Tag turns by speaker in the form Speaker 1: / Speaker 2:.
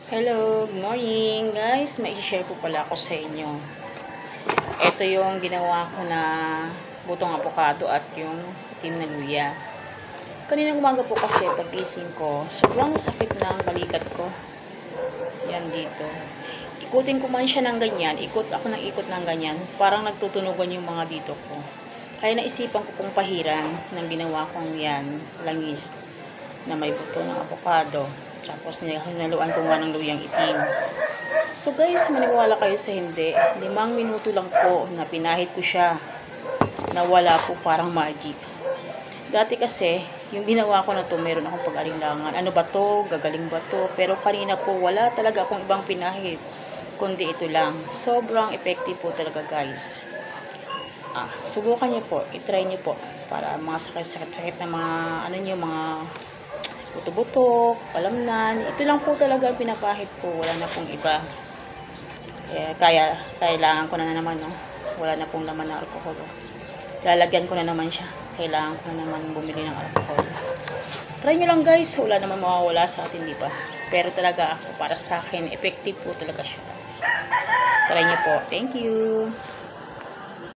Speaker 1: Hello, good morning guys. May i-share po pala ako sa inyo. Ito yung ginawa ko na butong avocado at yung itim na luya. Kaninang umaga po kasi pagising ko, sobrang sakit ng balikat ko. Yan dito. Ikutin ko man siya ng ganyan, ikot ako ng ikot ng ganyan, parang nagtutunugan yung mga dito ko. Kaya naisipan ko pong pahiran ng ginawa kong yan, langis na may buto ng avocado. Tapos hinaluan ko nga ng luyang itim. So guys, maniwala kayo sa hindi, 5 minuto lang po na pinahid ko siya. Nawala po parang magic. Dati kasi, yung ginawa ko na to, meron akong pag-alinlangan. Ano ba to? Gagaling ba to? Pero kanina po, wala talaga akong ibang pinahid. Kundi ito lang. Sobrang effective po talaga guys. Subukan nyo po. I-try nyo po. Para mga sakit-sakit na mga, mga buto-buto, kalamnan. Ito lang po talaga ang pinapahid ko. Wala na pong iba. Kaya kailangan ko na naman, no? Wala na pong laman na alcohol. Lalagyan ko na naman siya. Kailangan ko na naman bumili ng alcohol. Try nyo lang guys. Wala naman mawawala sa atin, di ba? Pero talaga ako, para sa akin, effective po talaga siya guys. Try nyo po. Thank you.